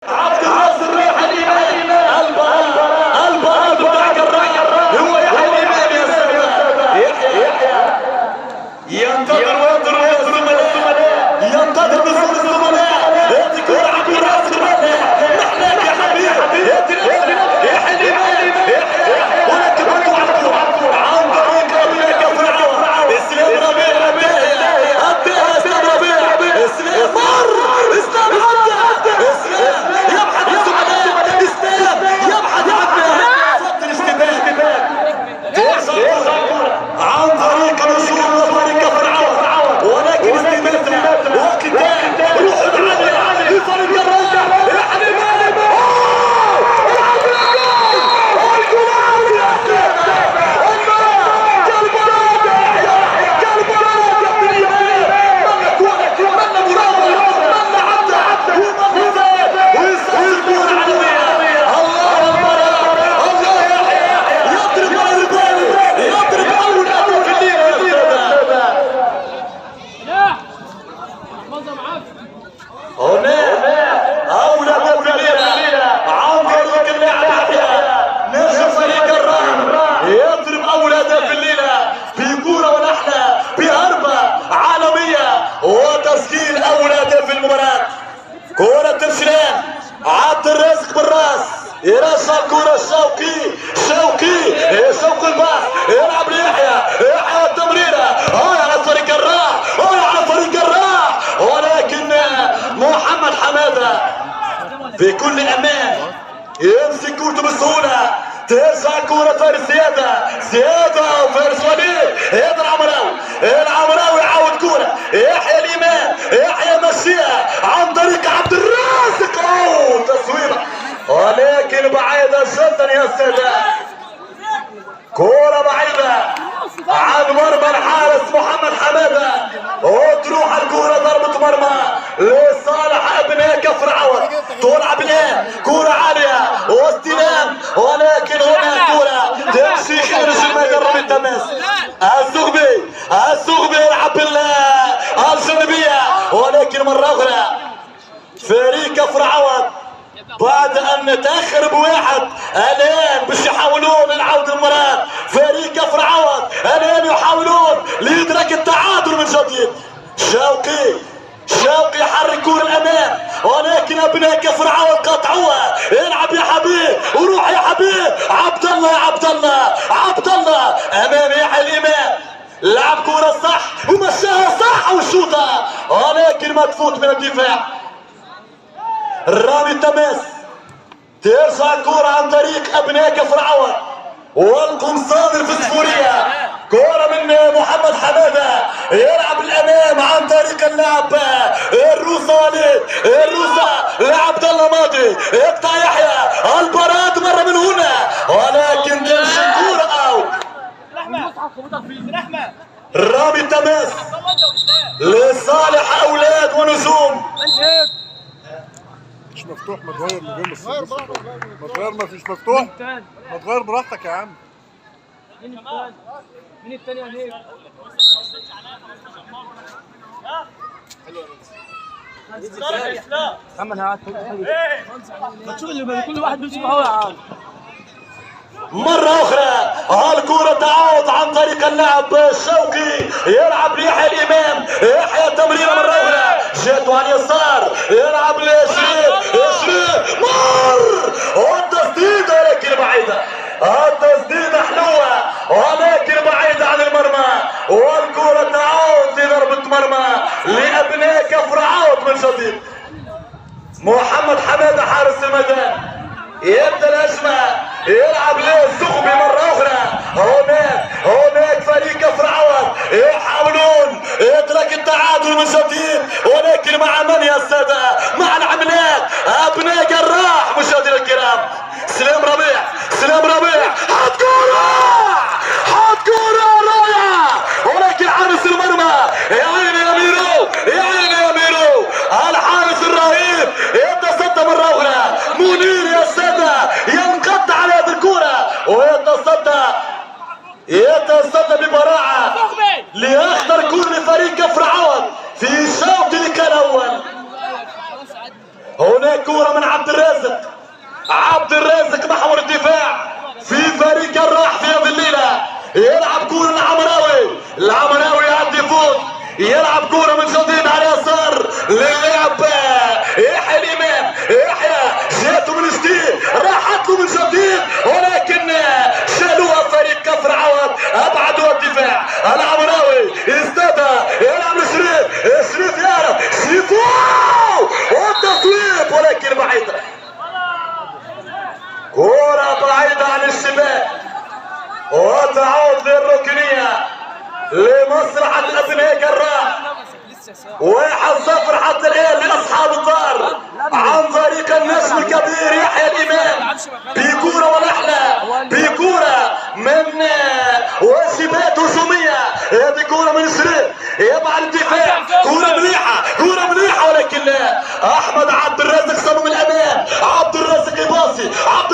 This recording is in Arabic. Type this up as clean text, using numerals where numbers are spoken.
عبد الناصر رايح الإمام البراء بتاع الراجل هو يحيى الإمام يا سلام. يحيى ينتظر الزملاء ينتظر نزول الزملاء يأتي كرة عبد الناصر محلاك يا حبيب يحيى الإمام ولكن برضو عن طريق ربيع كفر اسلام ربيع أديها اسلام ربيع اسلام مر اسلام عدى اسلام يبحث عن الزملاء اسلام يبحث عنها صد الاشتباك عن طريق الوصول وطريق كفر عوض ولكن استماتة وقتال روح العالية لفريق الرجع يا حبيبي وتسجيل أولاده في المباراة. كرة ترشلان عبد الرازق بالراس يرسل كرة شوقي الباص يلعب ليحيى التمريرة على فريق الراح ولكن محمد حمادة في كل أمان يمسك كورته بسهولة ترجع كرة فارس زيادة وفارس وليد العمراوي يعاود كرة يحيى الإمام مشيها عن طريق عبد الرازق تصويبة ولكن بعيدة جدا يا سادات. كرة بعيدة عن مرمى الحارس محمد حمادة وتروح الكرة ضربة مرمى لصالح ابناء كفر عوض. تلعب الآن كرة عالية واستلام ولكن هنا كرة تمشي خارج الميدان. رامي التماس الزغبي يلعب الجانبية ولكن مرة أخرى فريق كفر عوض بعد ان نتاخر بواحد الان باش يحاولون العودة المرات. فريق كفر عوض الان يحاولون لإدراك التعادل من جديد. شوقي يحرك كرة الامام ولكن ابناء كفر عوض قطعوها. العب يا حبيب وروح يا حبيب عبد الله امام يحيى الامام لعب كرة صح ومشاها صح وشوطها ولكن ما تفوت من الدفاع. رامي التماس ترجع الكرة عن طريق ابناء كفر عوض والقمصان الفسفورية. كرة من محمد حمادة يلعب الامام عن طريق اللاعب الروسة لعبد الله ماضي يقطع يحيى البراد مرة من هنا ولكن تمشي الكرة اوت. رامي التماس لصالح اولاد ونجوم. مش مفتوح ما تغير من غير ما تغير ما فيش مفتوح ما تغير براحتك يا عم. مين الثاني عليك؟ محمد هات ما تشوف اللي كل واحد بيمسك هو يا عم. مرة أخرى الكرة تعود عن طريق اللاعب شوقي يلعب ليحيى الإمام التمريرة مرة أخرى جاته على اليسار يلعب لشريف مر والتسديدة ولكن بعيدة. التسديدة حلوة ولكن بعيدة عن المرمى والكرة تعود لضربة مرمى لأبناء كفر عوض من جديد. محمد حمادة حارس الميدان يبدا الهجمه يلعب للزغبي مره اخرى. هناك فريق كفر عوض يحاولون ادراك التعادل من جديد ولكن مع من يا الساده؟ مع العملاق ابناء جراح. مشاهدينا الكرام سلام ربيع حط كوره رائعه ولكن حارس المرمى يا عيني يا ميرو الحارس الرهيب يتصدى مره اخرى. منير يا ساده ينقض على هذه الكره ويتصدى ببراعه لاخطر كره لفريق كفر عوض في الشوط الاول. هناك كرة من عبد الرازق. عبد الرازق محور الدفاع في فريق الراح في هذه الليلة. يلعب كرة العمراوي. العمراوي يعدي فوق. يلعب كرة من جديد على اليسار للعب يحيى الإمام. يحيى جاته من جديد راحت له من جديد ولكن شالوها فريق كفر عوض. أبعدوا الدفاع. العمراوي ازدادها. يلعب لشريف. شريف يعرف. شريف والتصويب ولكن بعيدة. كرة بعيدة عن الشباك وتعود للركنية لمصلحة أبناء الراح. 1-0 حتى الآن لأصحاب الدار عن طريق النجم الكبير يحيى الإمام بكرة ونحلة بكرة من واجبات هجومية. هذه كرة من شريف يبعد الدفاع. كرة مليحة ولكن أحمد عبد الرازق صمم الأمام. عبد الرازق يباصي. عبد